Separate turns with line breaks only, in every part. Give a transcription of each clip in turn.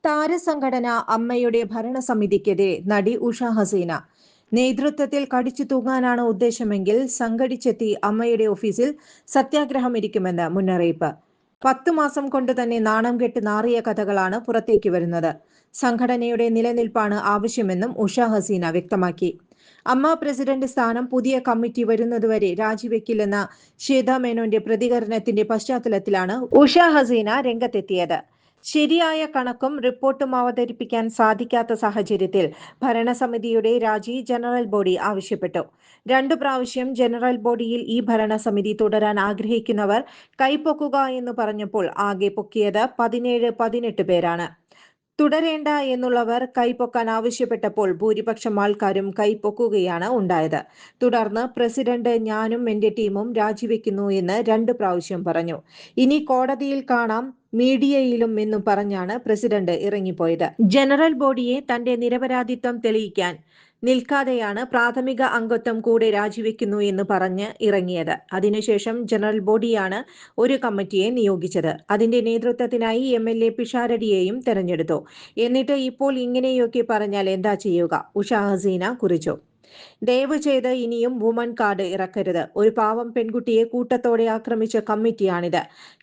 താരസംഘടന അമ്മയുടെ ഭരണസമിതിക്കെതിരെ നടി ഉഷ ഹസീന. നേതൃത്വത്തിൽ കടിച്ചു തൂങ്ങാനാണ് ഉദ്ദേശമെങ്കിൽ സംഘടിച്ചെത്തി അമ്മയുടെ ഓഫീസിൽ സത്യാഗ്രഹം ഇരിക്കുമെന്ന് മുന്നറിയിപ്പ്. 10 മാസം കൊണ്ട് തന്നെ നാണം കെട്ട് നാറിയ കഥകളാണ് പുറത്തേക്ക് വരുന്നത്. സംഘടനയുടെ നിലനിൽപ്പാണ് ആവശ്യമെന്നും ഉഷ ഹസീന വ്യക്തമാക്കി. അമ്മ പ്രസിഡന്റ് സ്ഥാനം പുതിയ കമ്മിറ്റി വരുന്നതുവരെ രാജിവെക്കില്ലെന്ന ശ്വേത മേനോന്റെ പ്രതികരണത്തിന്റെ പശ്ചാത്തലത്തിലാണ് ഉഷ ഹസീന രംഗത്തെത്തിയത്. ശരിയായ കണക്കും റിപ്പോർട്ടും അവതരിപ്പിക്കാൻ സാധിക്കാത്ത സാഹചര്യത്തിൽ ഭരണസമിതിയുടെ രാജി ജനറൽ ബോഡി ആവശ്യപ്പെട്ടു. 2 പ്രാവശ്യം ജനറൽ ബോഡിയിൽ ഈ ഭരണസമിതി തുടരാൻ ആഗ്രഹിക്കുന്നവർ കൈപ്പൊക്കുക എന്ന് പറഞ്ഞപ്പോൾ ആകെ പൊക്കിയത് 17-18 പേരാണ്. തുടരേണ്ട എന്നുള്ളവർ കൈപ്പൊക്കാൻ ആവശ്യപ്പെട്ടപ്പോൾ ഭൂരിപക്ഷം ആൾക്കാരും കൈപ്പൊക്കുകയാണ് ഉണ്ടായത്. തുടർന്ന് പ്രസിഡന്റ് ഞാനും എന്റെ ടീമും രാജിവെക്കുന്നു എന്ന് 2 പ്രാവശ്യം പറഞ്ഞു. ഇനി കോടതിയിൽ കാണാം, മീഡിയയിലും എന്നും പറഞ്ഞാണ് പ്രസിഡന്റ് ഇറങ്ങിപ്പോയത്. ജനറൽ ബോഡിയെ തന്റെ നിരപരാധിത്വം തെളിയിക്കാൻ നിൽക്കാതെയാണ് പ്രാഥമിക അംഗത്വം കൂടെ രാജിവെക്കുന്നു എന്ന് പറഞ്ഞ് ഇറങ്ങിയത്. അതിനുശേഷം ജനറൽ ബോഡിയാണ് ഒരു കമ്മിറ്റിയെ നിയോഗിച്ചത്. അതിന്റെ നേതൃത്വത്തിനായി MLA പിഷാരടിയെയും തെരഞ്ഞെടുത്തു. എന്നിട്ട് ഇപ്പോൾ ഇങ്ങനെയൊക്കെ പറഞ്ഞാൽ എന്താ ചെയ്യുക? ഉഷ ഹസീന കുറിച്ചു. ദയവ് ചെയ്ത് ഇനിയും വുമൺ കാർഡ് ഇറക്കരുത്. ഒരു പാവം പെൺകുട്ടിയെ കൂട്ടത്തോടെ ആക്രമിച്ച കമ്മിറ്റിയാണിത്.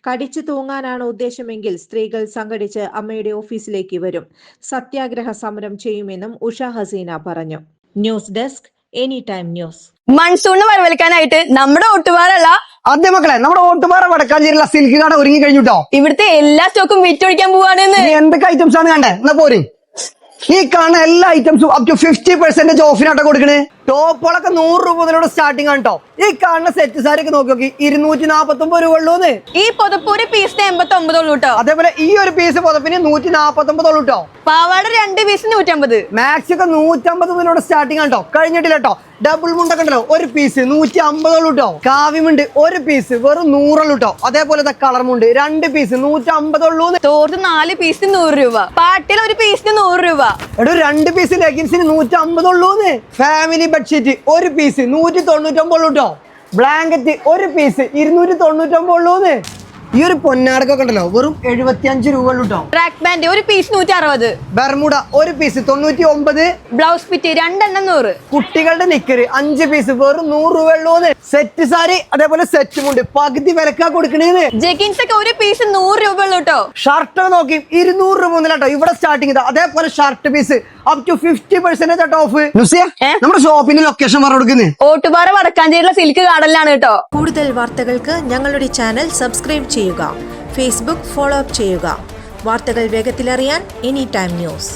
കടിച്ചു തൂങ്ങാനാണ് ഉദ്ദേശമെങ്കിൽ സ്ത്രീകൾ സംഘടിച്ച് അമ്മയുടെ ഓഫീസിലേക്ക് വരും. സത്യാഗ്രഹ സമരം ചെയ്യുമെന്നും ഉഷ ഹസീന പറഞ്ഞു. News desk any time news.
മൺസൂണിന് വരവേൽക്കാനായിട്ട് നമ്മുടെ ഓട്ടുപാറല്ല
അതെ മക്കളെ, നമ്മുടെ ഓട്ടുപാറ വടക്കാഞ്ചേരിയിലെ സിൽക്ക് കട ഒരുങ്ങി കഴിഞ്ഞിട്ടോ.
ഇവിടുത്തെ എല്ലാ സ്റ്റോക്കും വിറ്റൊഴിക്കാൻ പോവാണെന്ന്.
എന്തൊക്കെ ഐറ്റംസ് ആണ് കണ്ടേ? എന്നാ പോരെ, ഈ കാണുന്ന എല്ലാ ഐറ്റംസും അപ് ടു 50% ഓഫിനാട്ടോ കൊടുക്കണേ. ടോപ്പുകളൊക്കെ 100 രൂപ മുതലൂടെ സ്റ്റാർട്ടിംഗ് ആണ് കേട്ടോ. ഈ കാണുന്ന സെറ്റ് സാരി ഒക്കെ നോക്കി 249 രൂപ ഉള്ളൂന്ന്.
ഈ പുതപ്പൂര് പീസിന് 89 ഉള്ളൂ കേട്ടോ.
അതേപോലെ ഈ ഒരു പീസ് പുതപ്പിന് 149 ഉള്ളൂ കേട്ടോ.
പാവാട 2 പീസ് 150.
മാക്സി ഒക്കെ 150 മുതലൂടെ സ്റ്റാർട്ടിംഗ് ആണ് കേട്ടോ. കഴിഞ്ഞിട്ടില്ല കേട്ടോ. ഡബിൾ മുണ്ടൊക്കെ ഉണ്ടല്ലോ, ഒരു പീസ് 150 ഉള്ളൂ കേട്ടോ. കാവ്യമുണ്ട് ഒരു പീസ് വെറും 100 ഉള്ളൂ കേട്ടോ. അതേപോലെ കളർമുണ്ട് 2 പീസ് 150 ഉള്ളൂ.
തോർത്ത് 4 പീസിന് 100 രൂപ. പാട്ടിൽ ഒരു പീസിന് 100 രൂപ.
എടോ 2 പീസ് ലെഗിൻസിന് 150 ഉള്ളൂന്ന്. ഫാമിലി ബെഡ്ഷീറ്റ് ഒരു പീസ് 199 ഉള്ളൂ കേട്ടോ. ബ്ലാങ്കറ്റ് ഒരു പീസ് 299 ഉള്ളൂന്ന്. ഈ ഒരു പൊന്നാടക്കൊക്കെ ഉണ്ടല്ലോ വെറും 75 രൂപ ഉള്ളൂ കേട്ടോ.
ട്രാക്ക് പാന്റ് ഒരു പീസ് 160.
ബർമുഡ ഒരു പീസ് 99.
ബ്ലൗസ് പിറ്റ് 2 എണ്ണം 100.
കുട്ടികളുടെ നിക്കറ് 5 പീസ് വെറും 100 രൂപ ഉള്ളൂന്ന്. സെറ്റ് സാരി അതേപോലെ സെറ്റുമുണ്ട് പകുതി വിലക്കാ കൊടുക്കണേന്ന്.
ജെഗിൻസ് ഒക്കെ ഒരു പീസ് 100 രൂപ ഉള്ളൂ കേട്ടോ.
ഷർട്ട് നോക്കി 200 രൂപ മുതലാട്ടോ ഇവിടെ സ്റ്റാർട്ടിങ് ചെയ്ത. അതേപോലെ shirt piece up to 50% off. നമ്മുടെ ഷോപ്പിന്റെ ലൊക്കേഷൻ പറഞ്ഞു കൊടുക്കുന്നത്
ഓട്ടുപാറ വടക്കാഞ്ചേരിയിലെ സിൽക്ക് ഗാർഡനിലാണ് കേട്ടോ.
കൂടുതൽ വാർത്തകൾക്ക് ഞങ്ങളുടെ ചാനൽ സബ്സ്ക്രൈബ് ചെയ്യുക. ഫേസ്ബുക്ക് ഫോളോ അപ്പ് ചെയ്യുക. വാർത്തകൾ വേഗത്തിലറിയാൻ എനി ടൈം ന്യൂസ്.